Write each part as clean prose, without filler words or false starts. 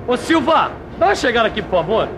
Ô Silva, dá uma chegada aqui, por favor.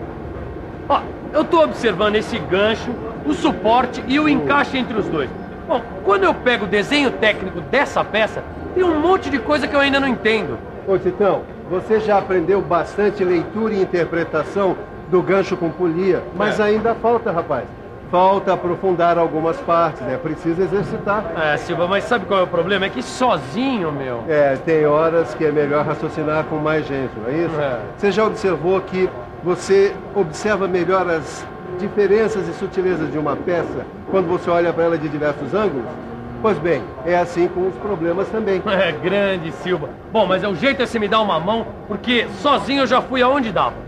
Ó, eu tô observando esse gancho, o suporte e o encaixe entre os dois. Bom, quando eu pego o desenho técnico dessa peça, tem um monte de coisa que eu ainda não entendo. Ô Titão, você já aprendeu bastante leitura e interpretação do gancho com polia, mas ainda falta, rapaz. Falta aprofundar algumas partes, né? Precisa exercitar. Silva, mas sabe qual é o problema? É que sozinho, meu... Tem horas que é melhor raciocinar com mais gente, não é isso? Você já observou que você observa melhor as diferenças e sutilezas de uma peça quando você olha para ela de diversos ângulos? Pois bem, é assim com os problemas também. Grande, Silva. Bom, mas o jeito é você me dar uma mão, porque sozinho eu já fui aonde dava.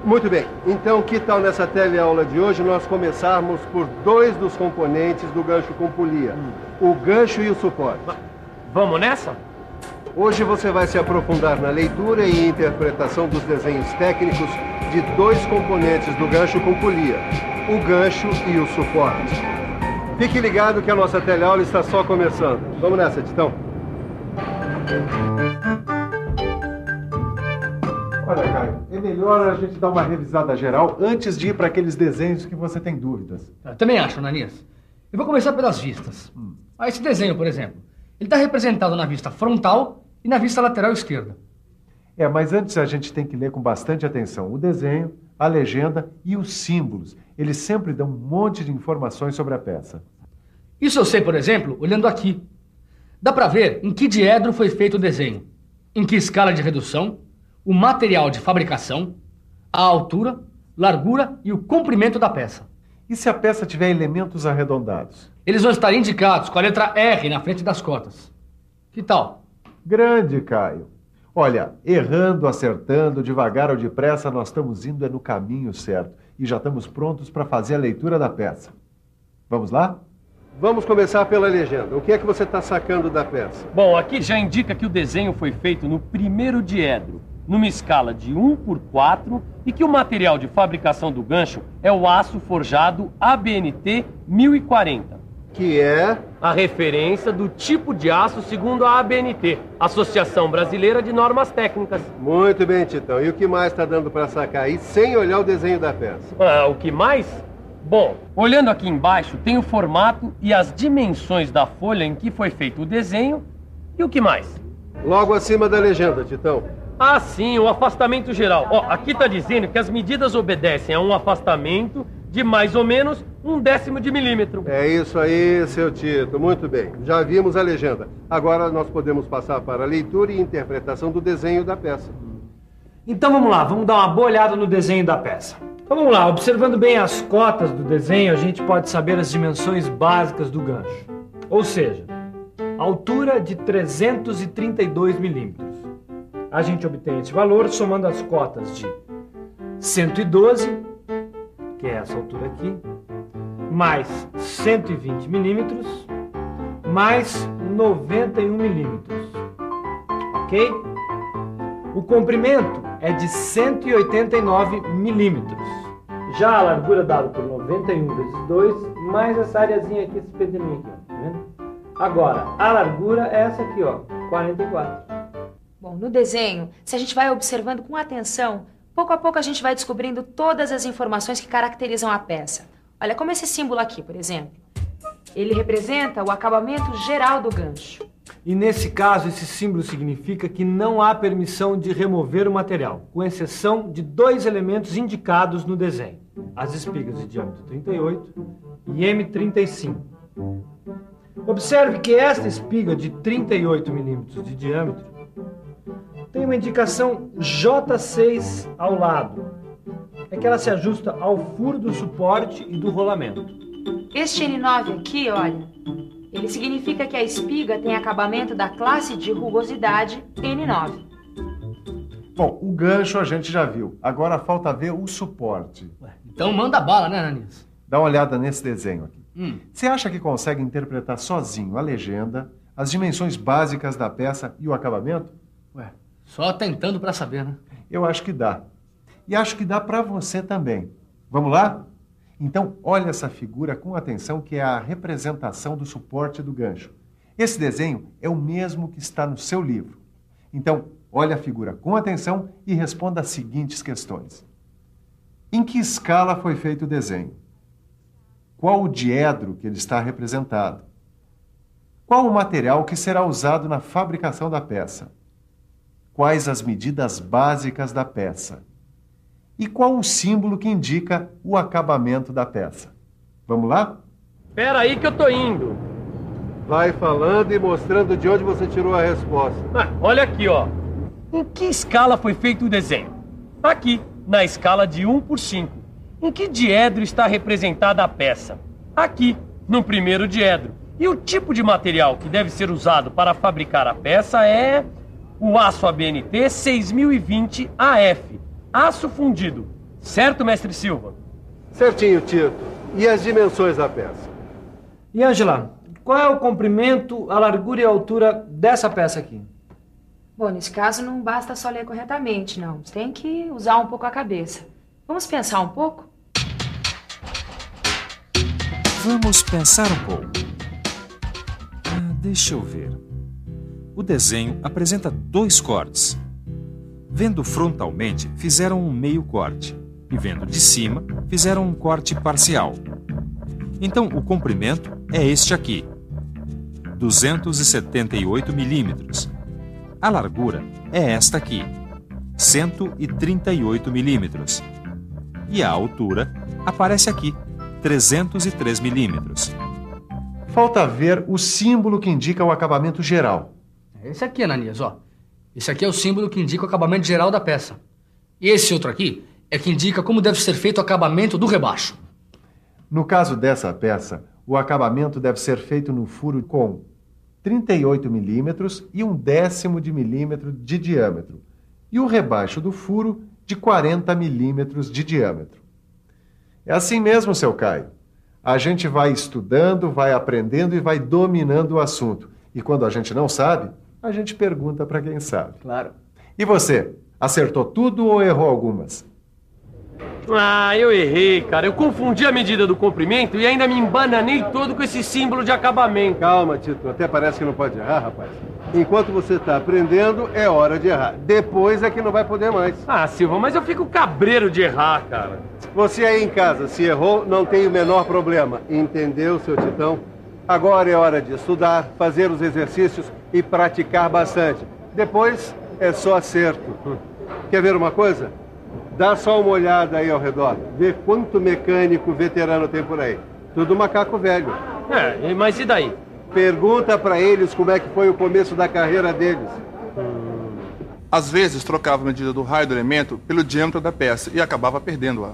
Muito bem, então que tal nessa teleaula de hoje nós começarmos por dois dos componentes do gancho com polia, o gancho e o suporte. Vamos nessa? Hoje você vai se aprofundar na leitura e interpretação dos desenhos técnicos de dois componentes do gancho com polia, o gancho e o suporte. Fique ligado que a nossa teleaula está só começando. Vamos nessa, Titão. Olha, Caio, é melhor a gente dar uma revisada geral antes de ir para aqueles desenhos que você tem dúvidas. Eu também acho, Ananias. Eu vou começar pelas vistas. Esse desenho, por exemplo, ele está representado na vista frontal e na vista lateral esquerda. Mas antes a gente tem que ler com bastante atenção o desenho, a legenda e os símbolos. Eles sempre dão um monte de informações sobre a peça. Isso eu sei, por exemplo, olhando aqui. Dá para ver em que diedro foi feito o desenho, em que escala de redução, o material de fabricação, a altura, largura e o comprimento da peça. E se a peça tiver elementos arredondados? Eles vão estar indicados com a letra R na frente das cotas. Que tal? Grande, Caio. Olha, errando, acertando, devagar ou depressa, nós estamos indo no caminho certo. E já estamos prontos para fazer a leitura da peça. Vamos lá? Vamos começar pela legenda. O que é que você está sacando da peça? Bom, aqui já indica que o desenho foi feito no primeiro diedro, numa escala de 1:4, e que o material de fabricação do gancho é o aço forjado ABNT 1040. Que é? A referência do tipo de aço segundo a ABNT, Associação Brasileira de Normas Técnicas. Muito bem, Titão. E o que mais está dando para sacar aí, sem olhar o desenho da peça? O que mais? Bom, olhando aqui embaixo, tem o formato e as dimensões da folha em que foi feito o desenho. E o que mais? Logo acima da legenda, Titão. Sim, o afastamento geral. Aqui está dizendo que as medidas obedecem a um afastamento de mais ou menos 1/10 de milímetro. É isso aí, seu Tito. Muito bem. Já vimos a legenda. Agora nós podemos passar para a leitura e interpretação do desenho da peça. Então vamos lá, vamos dar uma boa olhada no desenho da peça. Então vamos lá, observando bem as cotas do desenho, a gente pode saber as dimensões básicas do gancho. Ou seja, altura de 332 milímetros. A gente obtém esse valor somando as cotas de 112, que é essa altura aqui, mais 120 milímetros, mais 91 milímetros. Ok? O comprimento é de 189 milímetros. Já a largura dada por 91 vezes 2, mais essa areazinha aqui, esse pedalinho aqui, ó, tá vendo? Agora, a largura é essa aqui, ó, 44. Bom, no desenho, se a gente vai observando com atenção, pouco a pouco a gente vai descobrindo todas as informações que caracterizam a peça. Olha, como esse símbolo aqui, por exemplo. Ele representa o acabamento geral do gancho. E nesse caso, esse símbolo significa que não há permissão de remover o material, com exceção de dois elementos indicados no desenho. As espigas de diâmetro 38 e M35. Observe que esta espiga de 38 milímetros de diâmetro tem uma indicação J6 ao lado. É que ela se ajusta ao furo do suporte e do rolamento. Este N9 aqui, olha, ele significa que a espiga tem acabamento da classe de rugosidade N9. Bom, o gancho a gente já viu. Agora falta ver o suporte. Então manda bala, né, Ananias? Dá uma olhada nesse desenho aqui. Você acha que consegue interpretar sozinho a legenda, as dimensões básicas da peça e o acabamento? Só tentando para saber, né? Eu acho que dá. E acho que dá para você também. Vamos lá? Então, olha essa figura com atenção, que é a representação do suporte do gancho. Esse desenho é o mesmo que está no seu livro. Então, olhe a figura com atenção e responda as seguintes questões. Em que escala foi feito o desenho? Qual o diedro que ele está representado? Qual o material que será usado na fabricação da peça? Quais as medidas básicas da peça? E qual o símbolo que indica o acabamento da peça? Vamos lá? Espera aí que eu tô indo. Vai falando e mostrando de onde você tirou a resposta. Olha aqui, ó. Em que escala foi feito o desenho? Aqui, na escala de 1/5. Em que diedro está representada a peça? Aqui, no primeiro diedro. E o tipo de material que deve ser usado para fabricar a peça é o aço ABNT 6020 AF, aço fundido. Certo, mestre Silva? Certinho, Tito. E as dimensões da peça? E, Ângela, qual é o comprimento, a largura e a altura dessa peça aqui? Bom, nesse caso não basta só ler corretamente, não. Você tem que usar um pouco a cabeça. Vamos pensar um pouco? Vamos pensar um pouco. Deixa eu ver. O desenho apresenta 2 cortes. Vendo frontalmente, fizeram um meio corte. E vendo de cima, fizeram um corte parcial. Então, o comprimento é este aqui. 278 milímetros. A largura é esta aqui. 138 milímetros. E a altura aparece aqui. 303 milímetros. Falta ver o símbolo que indica o acabamento geral. Esse aqui, Ananias, ó. Esse aqui é o símbolo que indica o acabamento geral da peça. E esse outro aqui é que indica como deve ser feito o acabamento do rebaixo. No caso dessa peça, o acabamento deve ser feito no furo com 38 milímetros e 1/10 de milímetro de diâmetro. E o rebaixo do furo de 40 milímetros de diâmetro. É assim mesmo, seu Caio. A gente vai estudando, vai aprendendo e vai dominando o assunto. E quando a gente não sabe, a gente pergunta para quem sabe. Claro. E você, acertou tudo ou errou algumas? Eu errei, cara. Eu confundi a medida do comprimento e ainda me embananei todo com esse símbolo de acabamento. Calma, Tito. Até parece que não pode errar, rapaz. Enquanto você está aprendendo, é hora de errar. Depois é que não vai poder mais. Silva, mas eu fico cabreiro de errar, cara. Você aí em casa, se errou, não tem o menor problema. Entendeu, seu Titão? Agora é hora de estudar, fazer os exercícios e praticar bastante. Depois é só acerto. Quer ver uma coisa? Dá só uma olhada aí ao redor. Vê quanto mecânico veterano tem por aí. Tudo macaco velho. Mas e daí? Pergunta pra eles como é que foi o começo da carreira deles. Às vezes trocava a medida do raio do elemento pelo diâmetro da peça e acabava perdendo-a.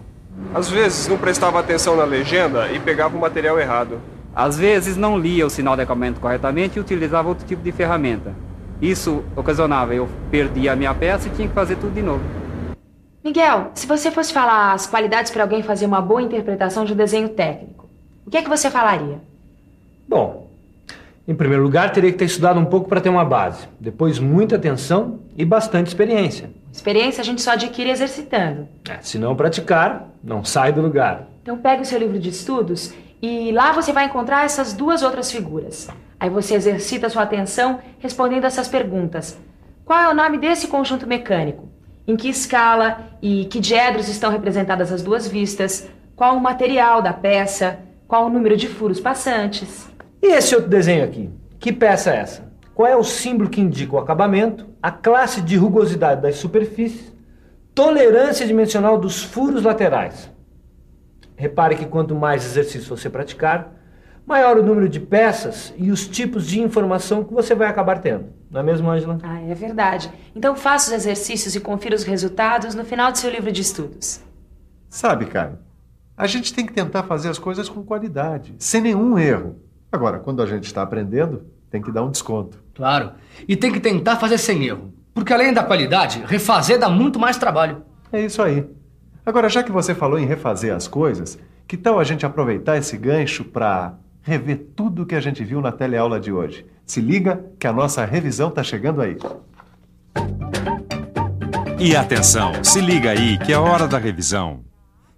Às vezes não prestava atenção na legenda e pegava o material errado. Às vezes não lia o sinal de acabamento corretamente e utilizava outro tipo de ferramenta. Isso ocasionava eu perdia a minha peça e tinha que fazer tudo de novo. Miguel, se você fosse falar as qualidades para alguém fazer uma boa interpretação de um desenho técnico, o que é que você falaria? Bom, em primeiro lugar, teria que ter estudado um pouco para ter uma base. Depois, muita atenção e bastante experiência. Experiência a gente só adquire exercitando. Se não praticar, não sai do lugar. Então pegue o seu livro de estudos e lá você vai encontrar essas 2 outras figuras. Aí você exercita a sua atenção respondendo essas perguntas. Qual é o nome desse conjunto mecânico? Em que escala e que diedros estão representadas as 2 vistas? Qual o material da peça? Qual o número de furos passantes? E esse outro desenho aqui? Que peça é essa? Qual é o símbolo que indica o acabamento, a classe de rugosidade das superfícies, tolerância dimensional dos furos laterais? Repare que quanto mais exercício você praticar, maior o número de peças e os tipos de informação que você vai acabar tendo. Não é mesmo, Ângela? É verdade. Então faça os exercícios e confira os resultados no final do seu livro de estudos. Sabe, Caio, a gente tem que tentar fazer as coisas com qualidade, sem nenhum erro. Agora, quando a gente está aprendendo, tem que dar um desconto. Claro. E tem que tentar fazer sem erro. Porque além da qualidade, refazer dá muito mais trabalho. É isso aí. Agora, já que você falou em refazer as coisas, que tal a gente aproveitar esse gancho para rever tudo que a gente viu na teleaula de hoje? Se liga que a nossa revisão está chegando aí. E atenção, se liga aí que é hora da revisão.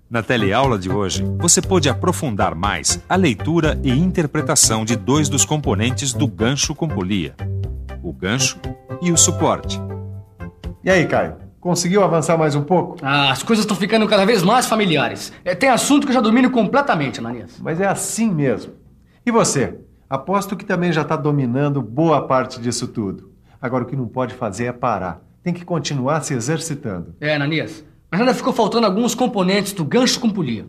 Na teleaula de hoje, você pôde aprofundar mais a leitura e interpretação de 2 dos componentes do gancho com polia: o gancho e o suporte. E aí, Caio? Conseguiu avançar mais um pouco? Ah, as coisas estão ficando cada vez mais familiares. Tem assunto que eu já domino completamente, Ananias. Mas é assim mesmo. E você? Aposto que também já está dominando boa parte disso tudo. Agora, o que não pode fazer é parar. Tem que continuar se exercitando. Ananias. Mas ainda ficou faltando alguns componentes do gancho com polia.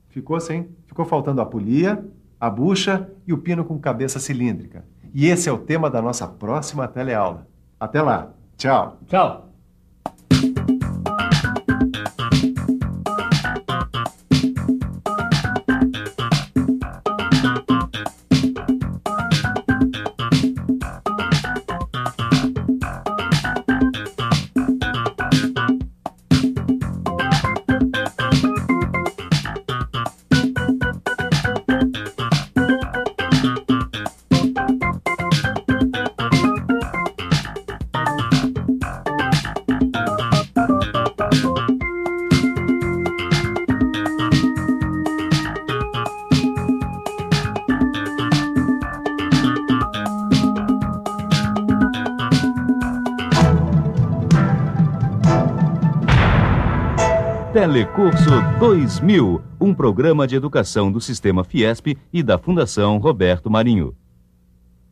Ficou sim. Ficou faltando a polia, a bucha e o pino com cabeça cilíndrica. E esse é o tema da nossa próxima teleaula. Até lá. Tchau. Tchau. Telecurso 2000, um programa de educação do Sistema Fiesp e da Fundação Roberto Marinho.